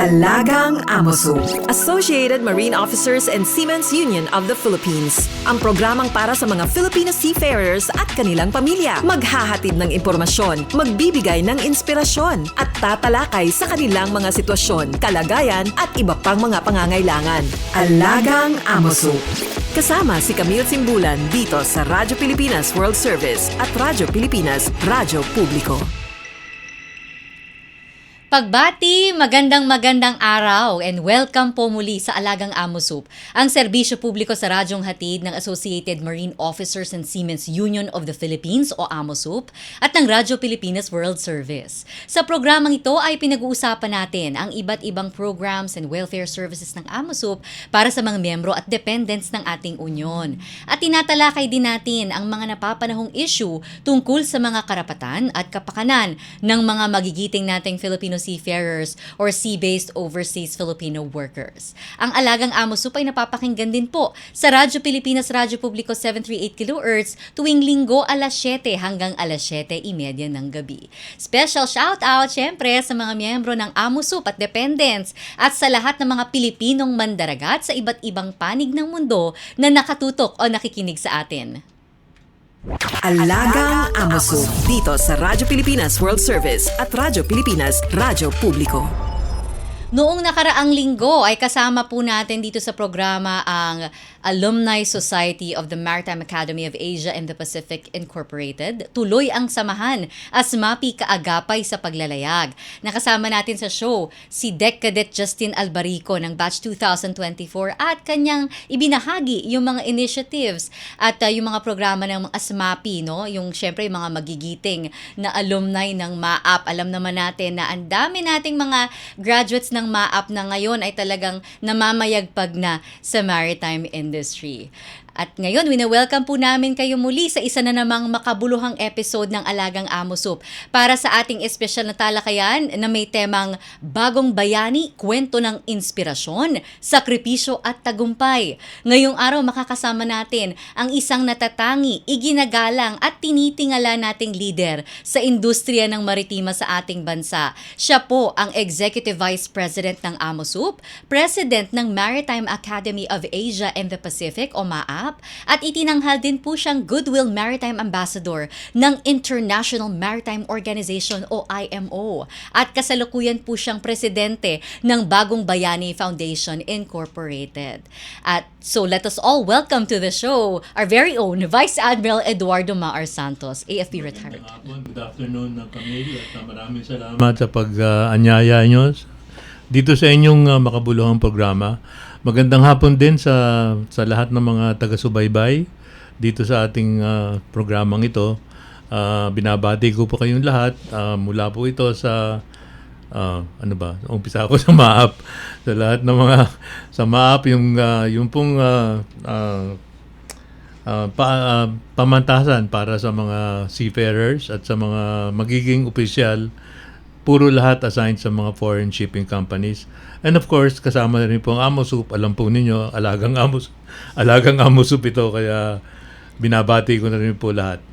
Alagang Amoso, Associated Marine Officers and Seamen's Union of the Philippines. Ang programang para sa mga Filipino seafarers at kanilang pamilya. Maghahatid ng impormasyon, magbibigay ng inspirasyon, at tatalakay sa kanilang mga sitwasyon, kalagayan at iba pang mga pangangailangan. Alagang Amoso. Kasama si Camille Simbulan dito sa Radyo Pilipinas World Service at Radyo Pilipinas Radyo Publiko. Pagbati, magandang araw and welcome po muli sa Alagang Amosup, ang serbisyo publiko sa radyong hatid ng Associated Marine Officers and Seamen's Union of the Philippines o Amosup at ng Radyo Pilipinas World Service. Sa programang ito ay pinag-uusapan natin ang iba't ibang programs and welfare services ng Amosup para sa mga miyembro at dependents ng ating union. At tinatalakay din natin ang mga napapanahong issue tungkol sa mga karapatan at kapakanan ng mga magigiting nating Filipino seafarers or sea-based overseas Filipino workers. Ang Alagang Amosup ay napapakinggan din po sa Radyo Pilipinas Radyo Publiko 738 kHz tuwing linggo alas 7 hanggang alas 7:30 ng gabi. Special shout-out syempre sa mga miyembro ng Amosup at dependents at sa lahat ng mga Pilipinong mandaragat sa iba't ibang panig ng mundo na nakatutok o nakikinig sa atin. Alagang Amoso dito sa Radyo Pilipinas World Service at Radyo Pilipinas Radyo Publiko. Noong nakaraang linggo ay kasama po natin dito sa programa ang Alumni Society of the Maritime Academy of Asia and the Pacific Incorporated. Tuloy ang samahan, ASMAPI kaagapay sa paglalayag. Nakasama natin sa show si Dec Cadet Justin Albarico ng Batch 2024 at kanyang ibinahagi yung mga initiatives at yung mga programa ng ASMAPI, no? Yung syempre yung mga magigiting na alumni ng MAAP. Alam naman natin na ang dami nating mga graduates ng MAAP na ngayon ay talagang namamayagpag na sa maritime industry. At ngayon, wina-welcome po namin kayo muli sa isa na namang makabuluhang episode ng Alagang Amosup para sa ating espesyal na talakayan na may temang Bagong Bayani, Kwento ng Inspirasyon, Sakripisyo at Tagumpay. Ngayong araw makakasama natin ang isang natatangi, iginagalang at tinitingala nating leader sa industriya ng maritima sa ating bansa. Siya po ang Executive Vice President ng Amosup, President ng Maritime Academy of Asia and the Pacific o MAAP, at itinanghal din po siyang Goodwill Maritime Ambassador ng International Maritime Organization o IMO. At kasalukuyan po siyang presidente ng Bagong Bayani Foundation Incorporated. At so let us all welcome to the show our very own Vice Admiral Eduardo Maar Santos, AFP retired. Good afternoon, Camille, at maraming salamat sa pag-anyaya nyo dito sa inyong makabuluhang programa. Magandang hapon din sa lahat ng mga taga-subaybay dito sa ating programang ito. Binabati ko po kayong lahat mula po ito sa umpisa ako sa MAAP. Sa lahat ng mga sa MAAP yung pong pamantasan para sa mga seafarers at sa mga magiging opisyal. Puro lahat assigned sa mga foreign shipping companies. And of course, kasama na rin po ang Amosup. Alam po ninyo, Alagang Amosup ito. Kaya binabati ko na rin po lahat.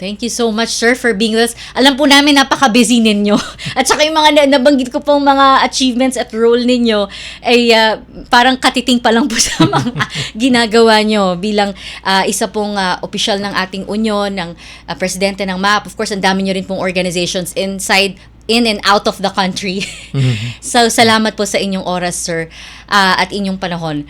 Thank you so much, sir, for being with us. Alam po namin napaka-busy ninyo. At saka yung mga nabanggit ko pong mga achievements at role ninyo ay parang katiting pa lang po sa mga ginagawa nyo bilang isa pong opisyal ng ating union, ng presidente ng MAAP. Of course, ang dami nyo rin pong organizations in and out of the country. So, salamat po sa inyong oras, sir, at inyong panahon.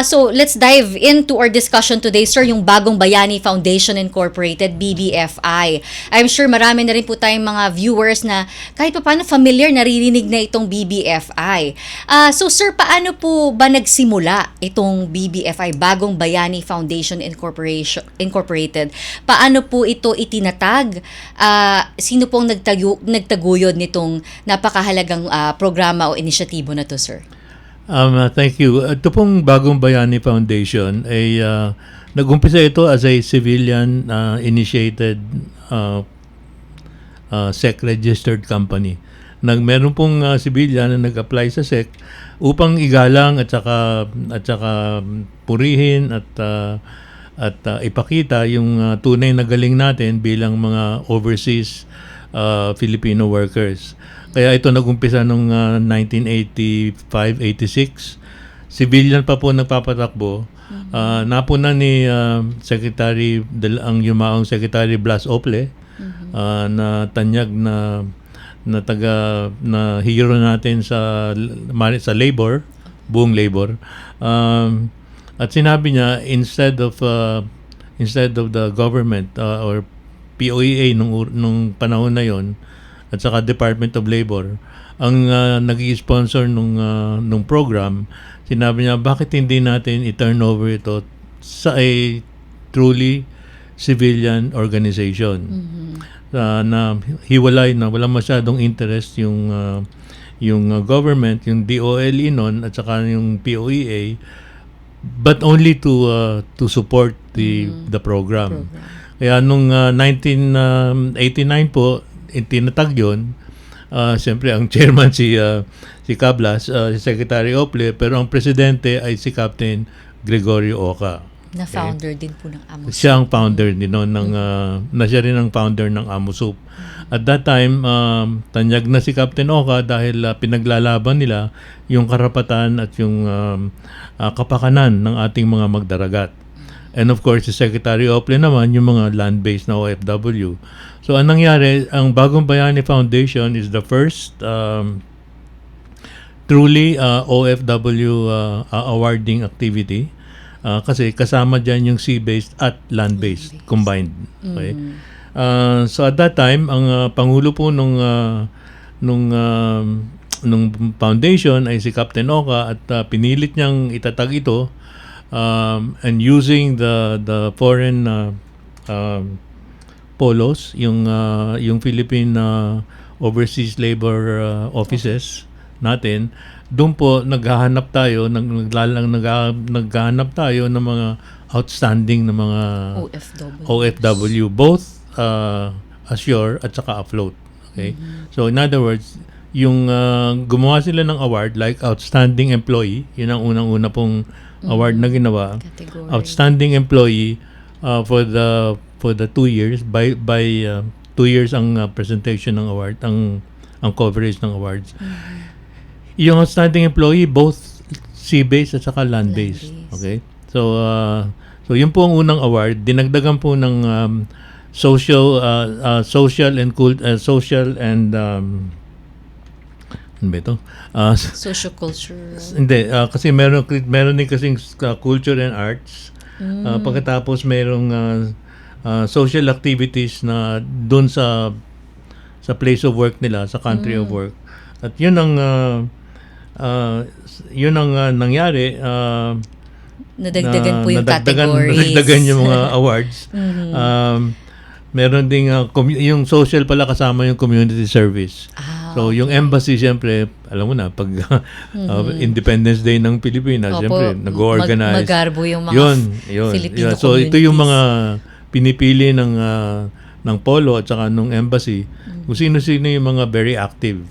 So, let's dive into our discussion today, sir, yung Bagong Bayani Foundation Incorporated, BBFI. I'm sure marami na rin po tayong mga viewers na kahit pa paano familiar, naririnig na itong BBFI. So, sir, paano po ba nagsimula itong BBFI, Bagong Bayani Foundation Incorporated? Paano po ito itinatag? Sino pong nagtaguyod nitong napakahalagang programa o inisyatibo na to, sir? Thank you. Ito pong Bagong Bayani Foundation ay nag-umpisa ito as a civilian initiated SEC-registered company. Meron pong civilian na nag-apply sa SEC upang igalang at saka purihin at ipakita yung tunay na galing natin bilang mga overseas Filipino workers. Kaya ito nagumpisa nung 1985-86. Civilian pa po nagpapatakbo. Napuna ni Secretary ang yumaong Secretary Blas Ople na tanyag na hero natin sa labor, buong labor. At sinabi niya instead of the government or POEA nung panahon na yon at saka Department of Labor ang nag-i-sponsor nung program, sinabi niya bakit hindi natin i-turn over ito sa a truly civilian organization. Na hiwalay na wala masyadong interest yung government, yung DOLE nun at saka yung POEA, but only to support the program. Kaya nung 1989 po tinatag yun. Siyempre ang chairman si Cablas, si Secretary Ople, pero ang presidente ay si Captain Gregorio Oca. Na founder din po ng AMOSUP. Siya ang founder din na siya rin ang founder ng AMOSUP. At that time, tanyag na si Captain Oca dahil pinaglalaban nila yung karapatan at yung kapakanan ng ating mga magdaragat. And of course, si Secretary Ople naman, yung mga land-based na OFW. So, anong nangyari, ang Bagong Bayani Foundation is the first truly OFW awarding activity. Kasi kasama dyan yung sea-based at land-based combined. Okay? So, at that time, ang pangulo po nung foundation ay si Captain Oca at pinilit niyang itatag ito and using the foreign polos, yung Philippine overseas labor offices natin, doon po naghahanap tayo ng mga outstanding na mga OFW both ashore at saka afloat. Okay? So in other words, yung gumawa sila ng award like outstanding employee, yun ang unang-una pong award na ginawa. Category. Outstanding employee for the 2 years by 2 years ang presentation ng award, ang coverage ng awards. Yung outstanding employee both sea-based at saka land-based. Okay? So yun po ang unang award. Dinagdagan po ng social and ano ba ito? Socio-cultural. Hindi, kasi meron din kasing culture and arts. Pagkatapos merong social activities na doon sa place of work nila, sa country of work. At yun ang nangyari. Nadagdagan po yung categories. Nadagdagan yung mga awards. Meron ding yung social pala kasama yung community service. So yung embassy siyempre, alam mo na pag Independence Day ng Pilipinas, siyempre nag-organize. Magarbo yung mga Filipino So communities. ito yung mga pinipili ng polo at saka ng embassy. Kung sino-sino yung mga very active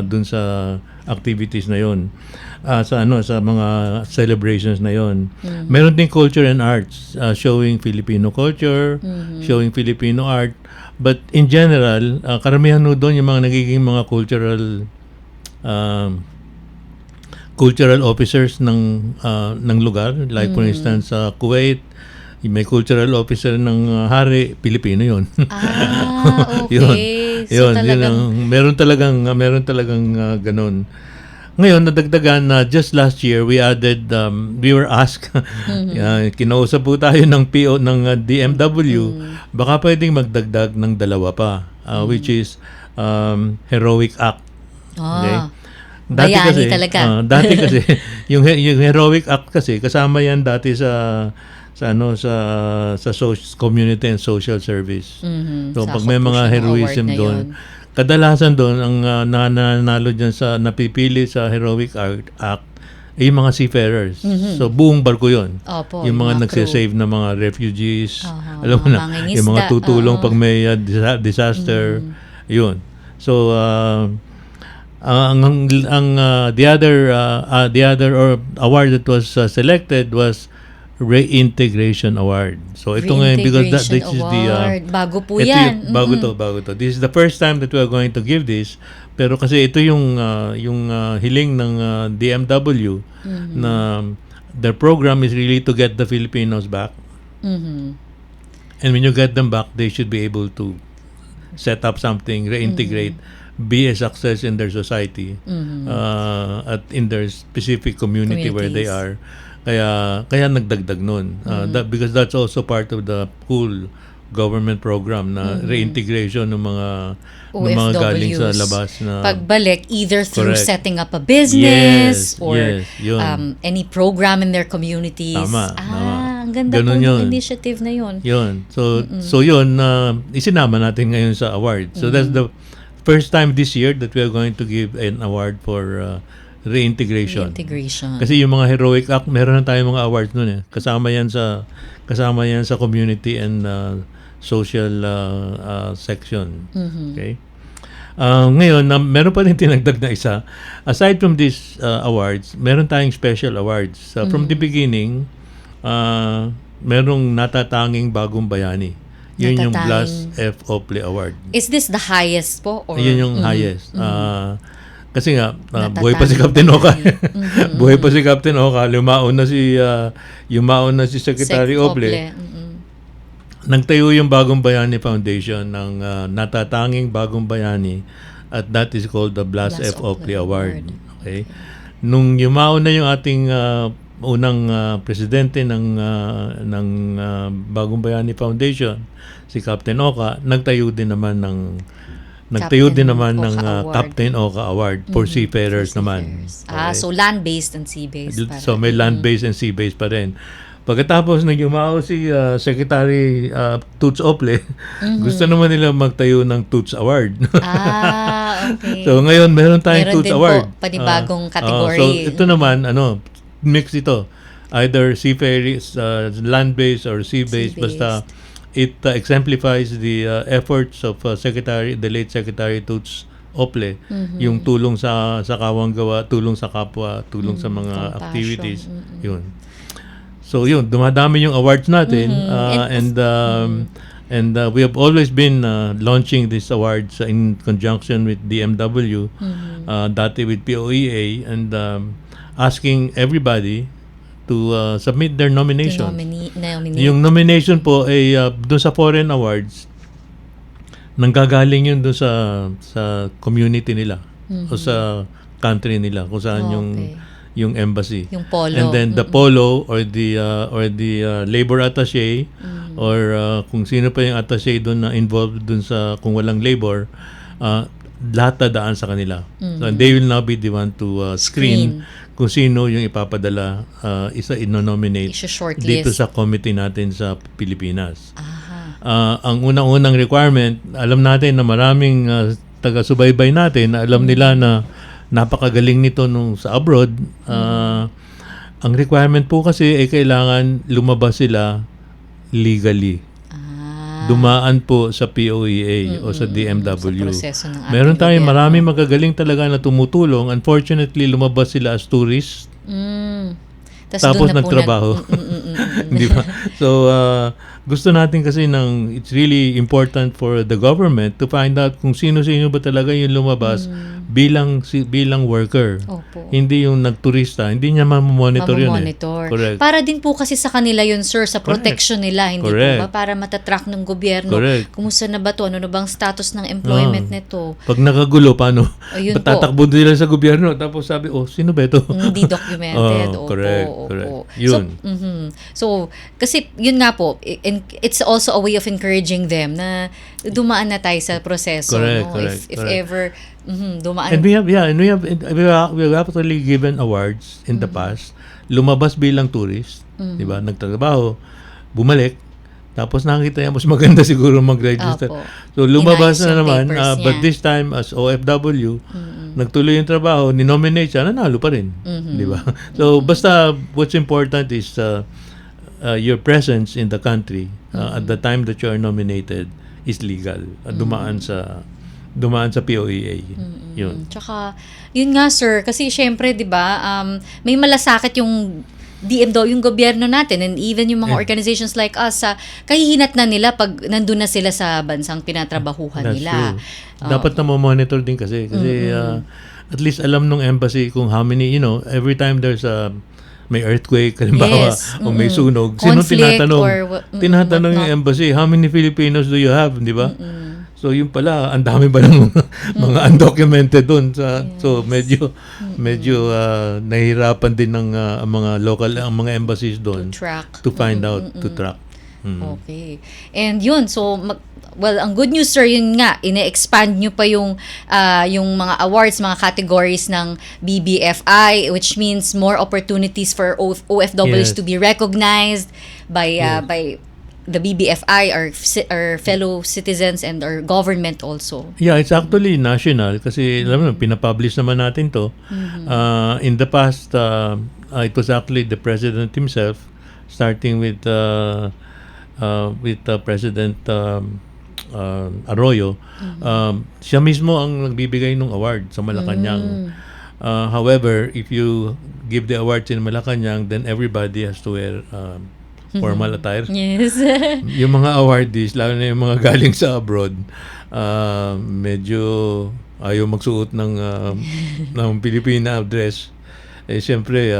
dun sa activities na yon. Sa mga celebrations na yon. Meron din culture and arts, showing Filipino culture, showing Filipino art. But in general, karamihan doon yung mga nagiging mga cultural officers ng lugar. Like for instance, sa Kuwait, may cultural officer ng hari, Pilipino yun. Okay. Yun, meron talagang ganun. Ngayon, nadagdagan na just last year, we were asked, kinausap po tayo ng PO ng DMW, baka pwedeng magdagdag ng 2 pa, which is Heroic Act. Okay? Bayani talaga. Dati kasi, yung Heroic Act kasi, kasama yan dati sa community and social service. So, pag may mga heroism doon, kadalasan doon ang nananalo dyan sa napipili sa Heroic Act ay yung mga seafarers. So buong barko yun. Opo, yung mga nagsisave na mga refugees. Alam mo na, yung mga tutulong pag may disaster. Yun. So the other award that was selected was Reintegration Award. So ito ngayon, because this is the Award. Bago po ito yan. bago to. This is the first time that we are going to give this. Pero kasi ito yung hiling ng DMW na their program is really to get the Filipinos back. And when you get them back, they should be able to set up something, reintegrate, be a success in their society, at in their specific community where they are. Kaya nagdagdag nun. Because that's also part of the whole government program na reintegration ng mga galing sa labas na pagbalik either through Correct. setting up a business yun. any program in their communities. Tama. Ang ganda Ganun po yun. ng initiative na yun. Yun. So yun, isinama natin ngayon sa award. So that's the first time this year that we are going to give an award for reintegration. Kasi yung mga heroic act, meron na tayong mga awards nun eh. Kasama yan sa community and social section. Okay? Ngayon, meron pa rin tinagdag na isa. Aside from these awards, meron tayong special awards. From the beginning, merong natatanging bagong bayani. Yun yung Blas F. Ople Award. Is this the highest po? Or? Yun yung highest. Kasi nga, buhay pa si Captain Oka. Buhay pa si Captain Oka. Yumaon na si Secretary Ople. Nagtayo yung Bagong Bayani Foundation ng natatanging Bagong Bayani at that is called the Blas F. Ople Award. Okay? Nung yumaon na yung ating unang presidente ng Bagong Bayani Foundation, si Captain Oka, nagtayo din naman ng Captain Oka Award for seafarers naman. Okay. So land-based and sea-based. So may land-based and sea-based pa rin. Pagkatapos nang yumao si Secretary Toots Ople, gusto naman nila magtayo ng Toots Award. Okay. So ngayon meron tayong Toots Award. Po, panibagong category. So ito naman, mix ito. Either seafarers, land-based or sea-based. Basta it exemplifies the efforts of the late Secretary Toots Ople, yung tulong sa kawanggawa, tulong sa kapwa, tulong sa mga activities. Yun. So yun, dumadami yung awards natin and we have always been launching these awards in conjunction with DMW, dati with POEA, and asking everybody to submit their nomination. Yung nomination po ay doon sa foreign awards, nanggagaling yun doon sa community nila o sa country nila kung saan yung embassy. Yung polo. And then the polo or the labor attaché or kung sino pa yung attaché doon na involved doon sa kung walang labor, lahat dadaan sa kanila. So they will now be the one to screen kung sino yung ipapadala, ino-nominate dito sa committee natin sa Pilipinas. Ang unang-unang requirement, alam natin na maraming taga-subaybay natin na alam nila na napakagaling nito nung sa abroad. Ang requirement po kasi ay kailangan lumabas sila legally. Dumaan po sa POEA o sa DMW. Meron tayong maraming magagaling talaga na tumutulong. Unfortunately, lumabas sila as tourists. Tapos nagtrabaho. Di ba? So, gusto natin kasi it's really important for the government to find out kung sino-sino ba talaga yung lumabas bilang worker. Opo. Hindi yung nagturista. Hindi niya mamonitor yun. Correct. Para din po kasi sa kanila yun, sir, sa protection nila. Hindi po ba? Para matatrack ng gobyerno. Kumusta na ba to? Ano na bang status ng employment nito? Pag nakagulo, paano? Tatakbo nila sa gobyerno. Tapos sabi, sino ba ito? Hindi documented. Correct. Yun. So, kasi yun nga po, it's also a way of encouraging them na dumaan na tayo sa proseso. Correct. If ever dumaan. And we have actually given awards in the past. Lumabas bilang tourist, 'di ba? Nagtrabaho, bumalik, tapos nakita niya mas maganda siguro mag-register. So lumabas na naman, but this time as OFW, nagtuloy yung trabaho, ni-nominate siya, nanalo pa rin, 'di ba? So basta what's important is your presence in the country at the time that you are nominated is legal. Dumaan sa POEA. Yun. Tsaka, yun nga sir, kasi syempre, di ba, may malasakit yung DMW, yung gobyerno natin, and even yung mga organizations like us, kahihinat na nila pag nandun na sila sa bansang pinatrabahuhan That's nila. true. Dapat na monitor din kasi at least alam nung embassy kung how many, every time there's may earthquake, halimbawa, Yes. o may sunog, Conflict tinatanong yung embassy, how many Filipinos do you have, di ba? So yung pala, ang dami pa ng mga undocumented doon. So medyo nahihirapan din ng ang mga embassies doon track. to find out, to track. Okay. And yun, so ang good news, sir, yun nga, ine-expand nyo pa yung mga awards, mga categories ng BBFI, which means more opportunities for OFWs to be recognized by the BBFI, our fellow citizens and our government also. Yeah, it's actually national kasi alam mo, pinapublish naman natin to. In the past, it was actually the President himself, starting with President Arroyo. Siya mismo ang nagbibigay ng award sa Malacanang. However, if you give the awards in Malacanang, then everybody has to wear formal attire. Yes. Yung mga awardees, lalo na yung mga galing sa abroad, medyo ayaw magsuot ng Filipina dress. Siyempre,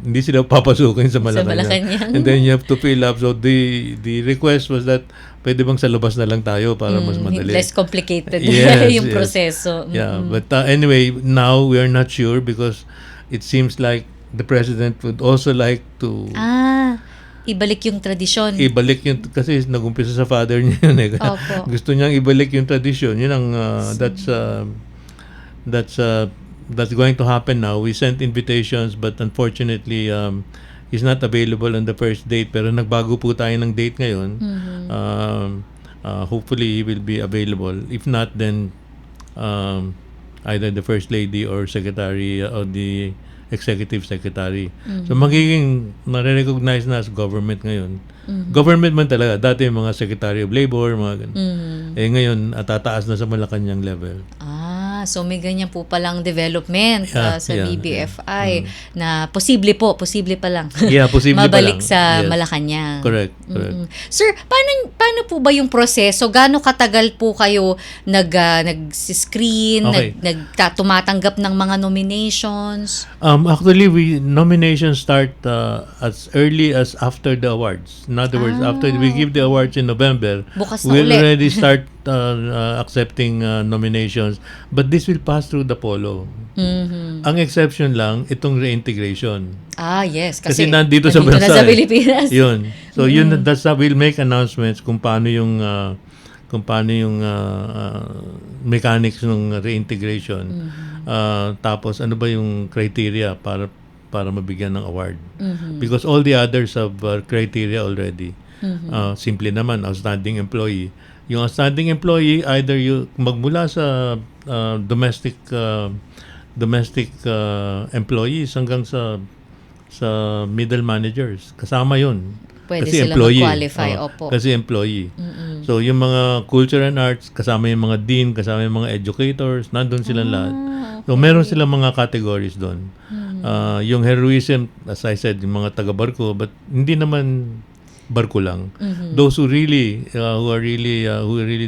hindi sila papasukin sa Malacanang. And then you have to fill up. So the request was that pwede bang sa labas na lang tayo para mas madali. Less complicated yung proseso. Yeah, but anyway, now we are not sure because it seems like the President would also like to ibalik yung tradisyon. Kasi nag-umpisa sa father niya yun eh. Opo. Gusto niyang ibalik yung tradisyon. Yun ang that's going to happen now. We sent invitations but unfortunately he's not available on the first date, pero nagbago po tayo ng date ngayon. Hopefully he will be available. If not, then either the First Lady or Secretary or the Executive Secretary. So magiging nare-recognize na as government ngayon. Government man talaga. Dati yung mga Secretary of Labor, mga ganun. Ngayon, tataas na sa Malacanang level. So may ganyan po palang development sa BBFI na posible pa lang. Yeah, posible mabalik pa lang. sa Yes. Malacanang. Correct. Sir, paano po ba yung proseso? Gaano katagal po kayo nag-screen, Okay. tumatanggap ng mga nominations? Actually, nominations start as early as after the awards. In other words, after we give the awards in November, Bukas na we'll ulit. already start accepting nominations. But this will pass through the POLO. Ang exception lang, itong reintegration. Yes. Kasi nandito sa bansa. na sa Pilipinas. Yun. So, we'll make announcements kung paano yung mechanics ng reintegration. Tapos, ano ba yung criteria para mabigyan ng award. Because all the others have criteria already. Simple naman, outstanding employee. Yung outstanding employee, either magmula sa domestic employees hanggang sa middle managers. Kasama yun. Pwede kasi sila employee. mag-qualify, opo. Kasi employee. So, yung mga culture and arts, kasama yung mga dean, kasama yung mga educators, nandun silang lahat. So, meron silang mga categories doon. Yung heroism, as I said, yung mga taga-barko, but hindi naman barko lang. Those who really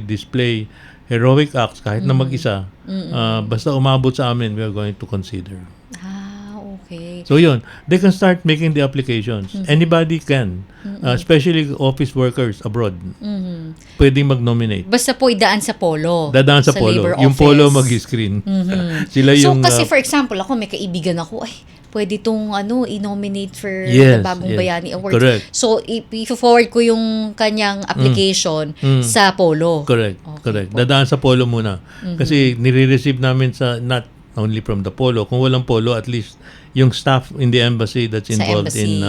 display heroic acts kahit na mag-isa, basta umabot sa amin, we are going to consider. Okay. So yun, they can start making the applications. Anybody can, especially office workers abroad. Pwedeng mag-nominate. Basta po idaan sa POLO. Dadaan sa POLO. Labor Yung Office. POLO mag-screen. Sila yung... So kasi for example, ako may kaibigan ako, pwede itong i-nominate for Yes, the Bagong yes. Bayani Awards. Correct. So i-forward ko yung kanyang application sa POLO. Correct. Okay Correct. po. Dadaan sa POLO muna. Kasi nire-receive namin not only from the POLO. Kung walang POLO, at least yung staff in the embassy that's Sa involved embassy.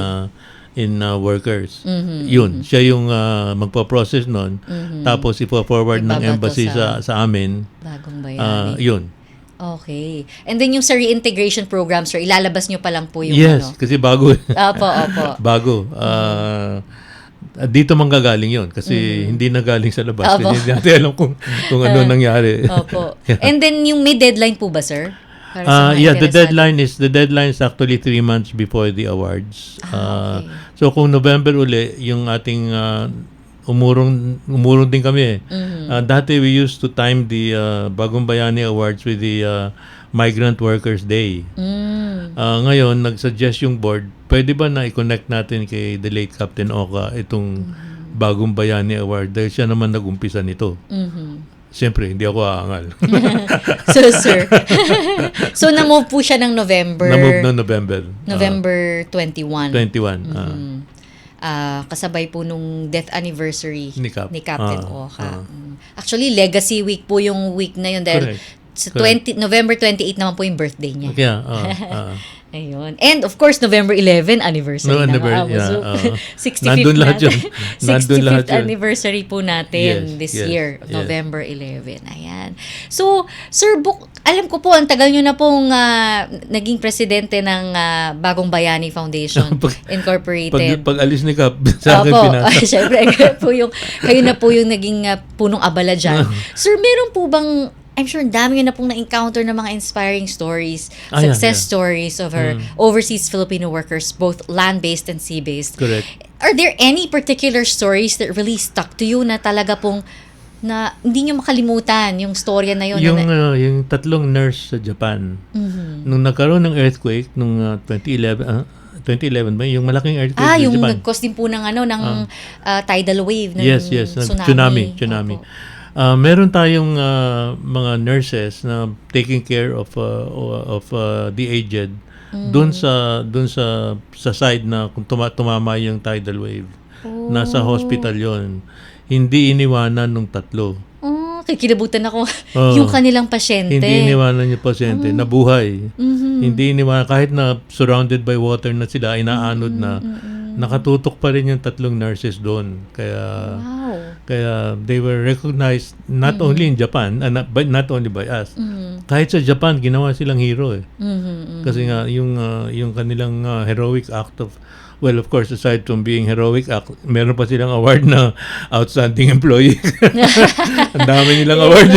in workers. Yun. Siya yung magpo-process nun. Tapos ipo-forward ng Ibabato embassy sa amin. Bagong Bayani. Yun. Okay. And then yung sa reintegration program, sir, ilalabas nyo pa lang po yung Yes. Kasi bago. Opo. Bago. Dito manggagaling yun kasi hindi na galing sa labas. Opo. Kasi hindi natin alam kung ano nangyari. Opo. And then yung may deadline po ba, sir? Para sa mga the interesado. deadline is actually 3 months before the awards. Okay. So kung November uli yung ating umurong din kami. Dati we used to time the Bagong Bayani Awards with the Migrant Workers Day. Ngayon nag-suggest yung board, pwede ba na i-connect natin kay the late Captain Oka itong Bagong Bayani Award dahil siya naman nag-umpisa nito. Siyempre, hindi ako aangal. So, sir. So, na-move po siya ng November. Na-move ng November. November 21. 21. Kasabay po nung death anniversary Ni Captain Oka. Actually, Legacy Week po yung week na yun dahil Correct. sa November 28 naman po yung birthday niya. Kaya, Ayun. And of course, November 11 anniversary No, na anniversary, nga. yeah, 65th nandun lahat natin. yun. Nandun lahat 65th yun. anniversary po natin this Yes, year, yes. November 11. Ayan. So, Sir Book, alam ko po, ang tagal nyo na pong naging presidente ng Bagong Bayani Foundation Incorporated. Pag alis ni Cap, sa akin Opo. pinasa. Siyempre, kayo na po yung naging punong abala dyan. Sir, meron po bang, I'm sure dami nyo na pong na-encounter ng mga inspiring stories, success stories of our overseas Filipino workers, both land-based and sea-based. Correct. Are there any particular stories that really stuck to you na talaga pong na hindi nyo makalimutan yung storya na yun? Yung tatlong nurse sa Japan, nung nagkaroon ng earthquake, nung 2011 ba? Yung malaking earthquake sa yung Japan. nag-cause din po ng tidal wave, ng Yes, tsunami. Opo. Meron tayong mga nurses na taking care of the aged doon sa side na kung tumama yung tidal wave. Nasa hospital yon. Hindi iniwanan nung tatlo. Kikilabutan ako. Yung kanilang pasyente. Hindi iniwanan yung pasyente. Nabuhay. Hindi iniwanan. Kahit na surrounded by water na sila, inaanod na, nakatutok pa rin yung tatlong nurses doon. Kaya they were recognized not only in Japan, but not only by us. Kahit sa Japan, ginawa silang hero eh. Kasi nga, yung kanilang heroic act of, well, of course, aside from being heroic act, meron pa silang award na outstanding employee. Ang dami nilang award.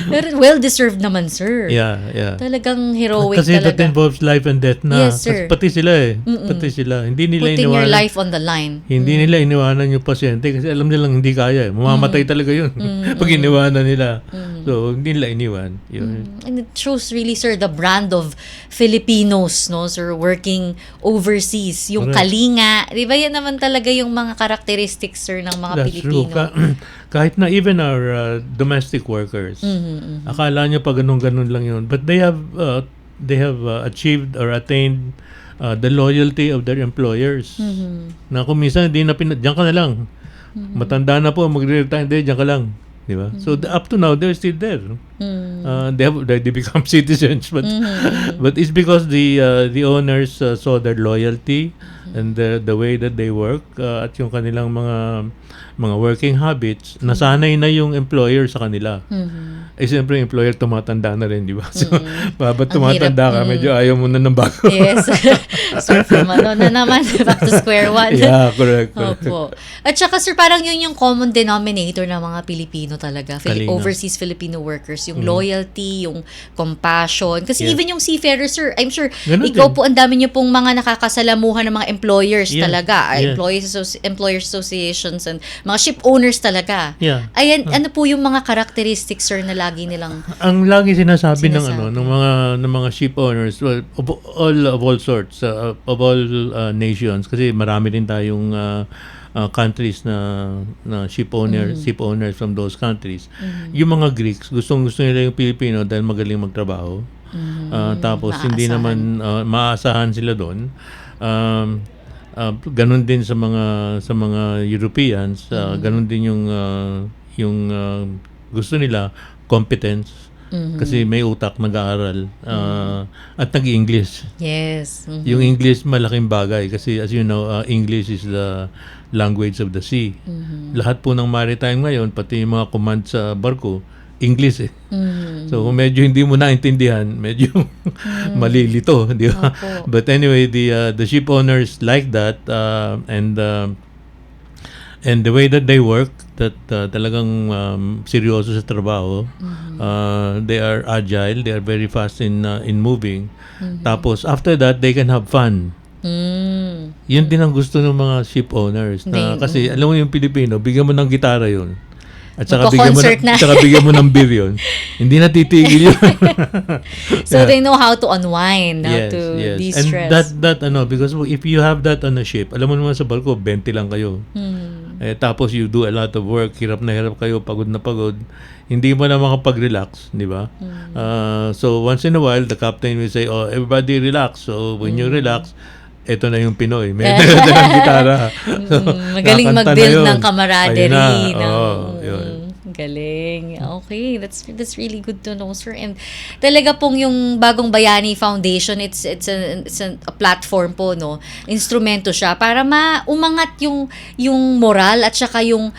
Pero well-deserved naman, sir. Yeah. Talagang heroic Kasi talaga. that involves life and death na. Yes, sir. Pati sila eh. Pati sila. Hindi nila Putting your iniwanan. life on the line. Hindi nila iniwanan yung pasyente kasi alam nilang hindi kaya eh. Mamamatay talaga yun. Pag iniwanan nila. So, hindi nila iniwan. Yun. And it shows really, sir, the brand of Filipinos, no, sir, working overseas. Yung Correct. kalinga. Di ba yan naman talaga yung mga characteristics, sir, ng mga That's Pilipino? true. Kahit na even our domestic workers, akala nyo pa ganun-ganun lang yun. But they have achieved or attained the loyalty of their employers. Na kung minsan, diyan ka na lang. Matanda na po, magre-retire, diyan ka lang. Diba? So up to now, they're still there. They become citizens, but it's because the owners saw their loyalty and the way that they work at yung kanilang mga working habits, nasanay na yung employer sa kanila. Eh siyempre, yung employer tumatanda na rin, di ba? So, ba't tumatanda ka, medyo ayaw mo na ng bago. Yes. So, from na naman, back to square one. Yeah, correct. Opo. At saka, sir, parang yun yung common denominator ng mga Pilipino talaga. Kalinga. Overseas Filipino workers. Yung loyalty, yung compassion. Kasi even yung seafarers, sir, I'm sure, Ganun ikaw din. po, ang dami niyo pong mga nakakasalamuhan ng mga employers Yeah. talaga. Yeah. Employers associations and mga ship owners talaga. Yeah. Ayan, ano po yung mga characteristics, sir, na lagi nilang Ang lagi sinasabi ng mga ship owners, well, of all sorts, of all nations, kasi marami din tayong countries na ship owners from those countries. Yung mga Greeks, gusto nila yung Pilipino dahil magaling magtrabaho. Tapos hindi naman maaasahan sila doon. Ganon din sa mga Europeans, ganon din yung gusto nila competence. Kasi may utak, nag-aaral at nag-English. yes. Yung English malaking bagay kasi as you know, English is the language of the sea. Lahat po ng maritime ngayon, pati yung mga command sa barko, English eh. So kung medyo hindi mo naintindihan, medyo malilito, di ba? Opo. But anyway, the ship owners like that and And the way that they work, that talagang seryoso sa trabaho. They are agile, they are very fast in moving. Tapos after that, they can have fun. Yun din ang gusto ng mga ship owners. Kasi alam mo yung Pilipino, bigyan mo ng gitara yun. At saka bigyan mo ng beer yun. Hindi na titigil yun. So they know how to unwind, how to de-stress. And that because if you have that on a ship, alam mo naman sa barko, 20 lang kayo. Tapos you do a lot of work, hirap na hirap kayo, pagod na pagod. Hindi mo na makapag-relax, di ba? So once in a while, the captain will say, "Oh, everybody relax." So when you relax, ito na yung Pinoy. May ng gitara. So, magaling mag-build ng camaraderie. Yun. Galing. Okay, that's really good to know, sir. And talaga pong yung Bagong Bayani Foundation, it's a platform po, no. Instrumento siya para umangat yung moral at saka yung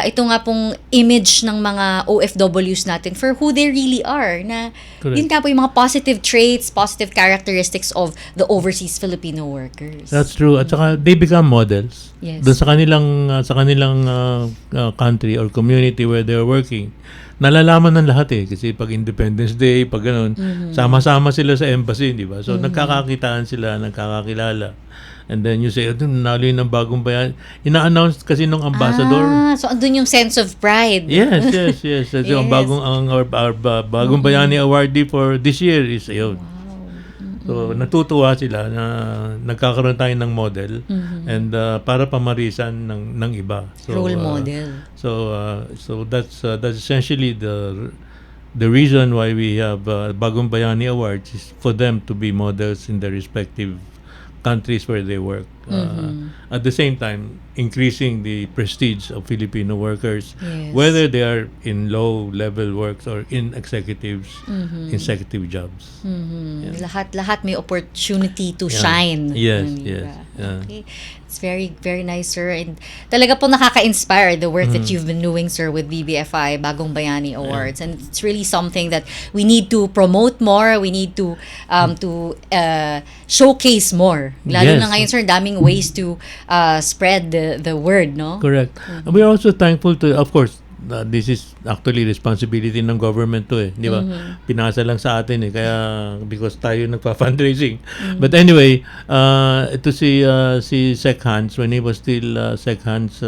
ito nga pong image ng mga OFWs natin for who they really are. Na correct. Yun nga po yung mga positive traits, positive characteristics of the overseas Filipino workers. That's true. At saka they become models. Yes. Doon sa kanilang country or community where they're working. Nalalaman ng lahat kasi pag Independence Day, pag ganun, sama-sama sila sa embassy, di ba? So nagkakakitaan sila, nagkakakilala. And then you say, nalo yun ng Bagong Bayani. Ina-announce kasi nung ambassador. So andun yung sense of pride. Yes. So, yung our Bagong Bayani awardee for this year is yun. So, natutuwa sila na nagkakaroon tayo ng model and para pamarisan ng iba. So, role model. So that's essentially the reason why we have Bagong Bayani Awards is for them to be models in their respective countries where they work. At the same time, increasing the prestige of Filipino workers, whether they are in low-level works or in executive jobs. Lahat may opportunity to shine. Yes. Okay. It's very, very nice, sir. And talaga po nakaka-inspire the work that you've been doing, sir, with BBFI, Bagong Bayani Awards. And it's really something that we need to promote more. We need to showcase more. Lalo na ngayon, sir, daming ways to spread the word, no? Correct. We are also thankful to, of course, this is actually responsibility ng government to di ba? Pinasa lang sa atin kaya because tayo nagpa-fundraising. But anyway, ito si Sec Hans, when he was still Sec Hans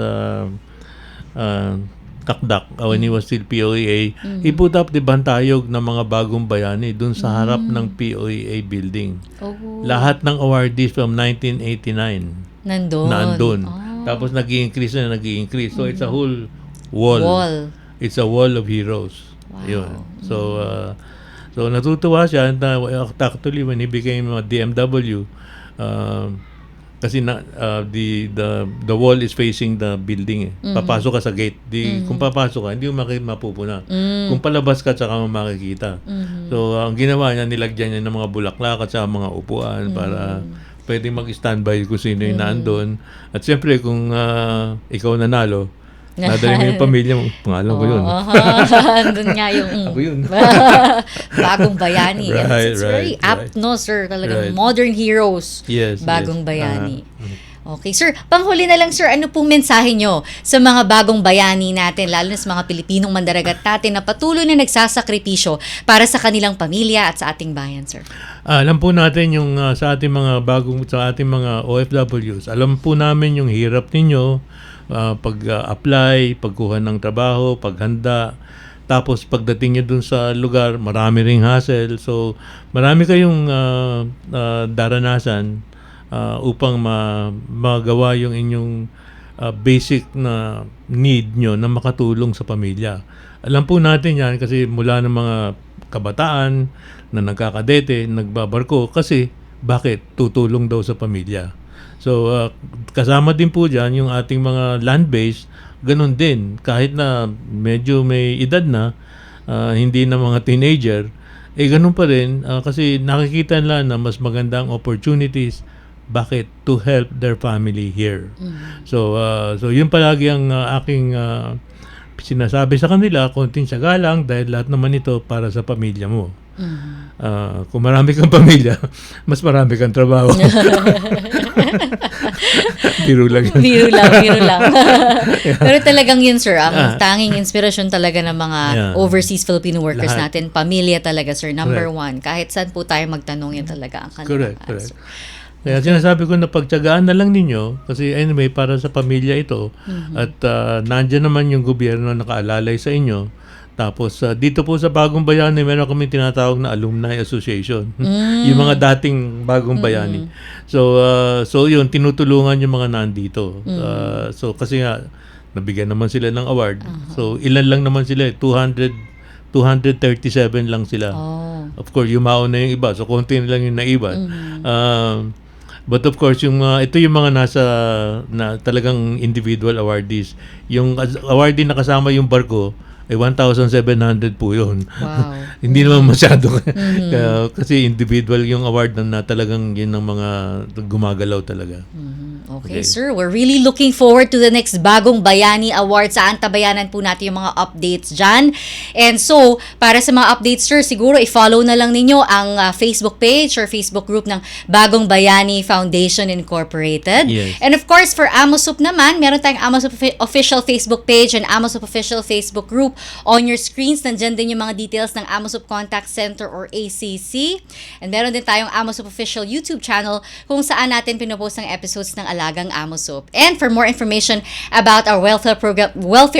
Kakdak, when he was still POEA, he put up the bantayog ng mga Bagong Bayani dun sa harap ng POEA building. Lahat ng awardees from 1989 nandun. Tapos nag-i-increase. So it's a whole wall. It's a wall of heroes. Wow. Yun. So natutuwa siya na actually when he became a DMW, kasi the wall is facing the building. Papasok ka sa gate. Kung papasok ka, hindi mo mapupuna. Kung palabas ka, saka mo makikita. So ang ginawa niya, nilagyan niya ng mga bulaklak at saka mga upuan para pwede mag-standby kung sino yung nandun. At siyempre kung ikaw nanalo, nadali mo yung pamilya mo. Pangalan ko yun. Andun nga yung ako yun. Bagong Bayani. Right, It's very apt, no, sir? Talagang modern heroes. Yes. Bagong Bayani. Okay, sir. Panghuli na lang, sir, ano pong mensahe nyo sa mga Bagong Bayani natin, lalo na sa mga Pilipinong mandaragat natin na patuloy na nagsasakripisyo para sa kanilang pamilya at sa ating bayan, sir? Alam po natin yung sa ating mga OFWs, alam po namin yung hirap ninyo, pag-apply, pagkuha ng trabaho, paghanda. Tapos pagdating nyo dun sa lugar, marami ring hassle. So marami kayong daranasan upang magawa yung inyong basic na need nyo na makatulong sa pamilya. Alam po natin yan kasi mula ng mga kabataan na nagkakadete, nagbabarko kasi bakit? Tutulong daw sa pamilya. So, kasama din po dyan yung ating mga land base, ganun din. Kahit na medyo may edad na, hindi na mga teenager, ganun pa rin kasi nakikita nila na mas magandang opportunities. Bakit? To help their family here. So yun palagi ang aking sinasabi sa kanila, konting syaga lang dahil lahat naman ito para sa pamilya mo. Kung marami kang pamilya, mas marami kang trabaho. Biro lang yun. Biro lang. Pero talagang yun, sir, ang tanging inspirasyon talaga ng mga overseas Filipino workers Lahat. natin, pamilya talaga, sir, number Correct. one. Kahit saan po tayo magtanong, yan talaga ang kanilang Correct. answer. Kaya sinasabi ko na pagtiyagaan na lang ninyo kasi anyway, para sa pamilya ito at nandyan naman yung gobyerno nakaalalay sa inyo. Tapos dito po sa Bagong Bayani, meron kami tinatawag na Alumni Association. Yung mga dating Bagong Bayani. So yun, tinutulungan yung mga nandito. So kasi nga, nabigyan naman sila ng award. So ilan lang naman sila, 237 lang sila. Oh. Of course, yumaon na yung iba. So konti na lang yung naiwan. But of course, ito yung mga na talagang individual awardees. Yung awardee na kasama yung barko, ay 1,700 po yun. Wow. Hindi naman masyado. Kasi individual yung award na talagang yun ang mga gumagalaw talaga. Okay, sir. We're really looking forward to the next Bagong Bayani Awards. Saan tabayanan po natin yung mga updates dyan. And so, para sa mga updates, sir, siguro i-follow na lang ninyo ang Facebook page or Facebook group ng Bagong Bayani Foundation Incorporated. Yes. And of course, for AMOSUP naman, meron tayong AMOSUP official Facebook page and AMOSUP official Facebook group. On your screens, nandyan din yung mga details ng AMOSUP Contact Center or ACC. And meron din tayong AMOSUP official YouTube channel kung saan natin pinupost ang episodes ng Alagang AMOSUP. And for more information about our welfare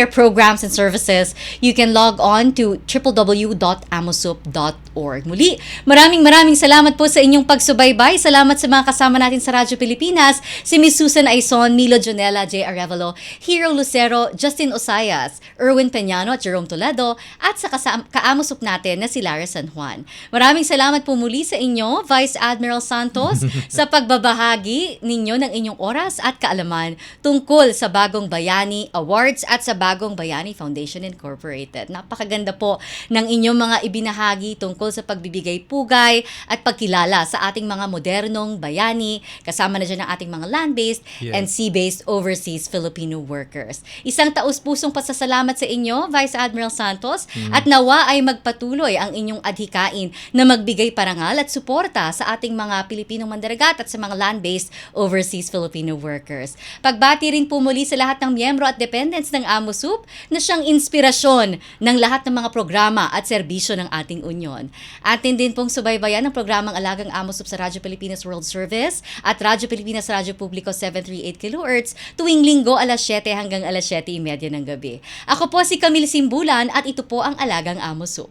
programs and services, you can log on to www.amosup.org. Muli, maraming salamat po sa inyong pagsubaybay. Salamat sa mga kasama natin sa Radyo Pilipinas, si Miss Susan Aizon, Milo Jonella, J. Arevalo, Hero Lucero, Justin Osayas, Erwin Peñano at Jerome Toledo, at sa ka-AMOSUP natin na si Lara San Juan. Maraming salamat po muli sa inyo, Vice Admiral Santos, sa pagbabahagi ninyo ng inyong oras at kaalaman tungkol sa Bagong Bayani Awards at sa Bagong Bayani Foundation Incorporated. Napakaganda po ng inyong mga ibinahagi tungkol sa pagbibigay pugay at pagkilala sa ating mga modernong bayani, kasama na dyan ang ating mga land-based and sea-based overseas Filipino workers. Isang taus-pusong pasasalamat sa inyo, Vice Admiral Santos, at nawa ay magpatuloy ang inyong adhikain na magbigay parangal at suporta sa ating mga Pilipinong mandaragat at sa mga land-based overseas Filipino workers. Pagbati rin po muli sa lahat ng miyembro at dependents ng AMOSUP na siyang inspirasyon ng lahat ng mga programa at serbisyo ng ating union. Atin din pong subaybayan ang programang Alagang AMOSUP sa Radyo Pilipinas World Service at Radyo Pilipinas Radyo Publiko 738 kHz tuwing linggo alas 7 hanggang alas 7:30 ng gabi. Ako po si Camille Simbulan at ito po ang Alagang AMOSUP.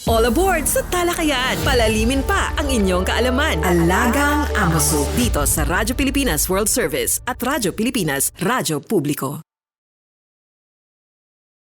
All aboard sa talakayan. Palalimin pa ang inyong kaalaman. Alagang AMOSUP dito sa Radyo Pilipinas World Service at Radyo Pilipinas Radyo Publiko.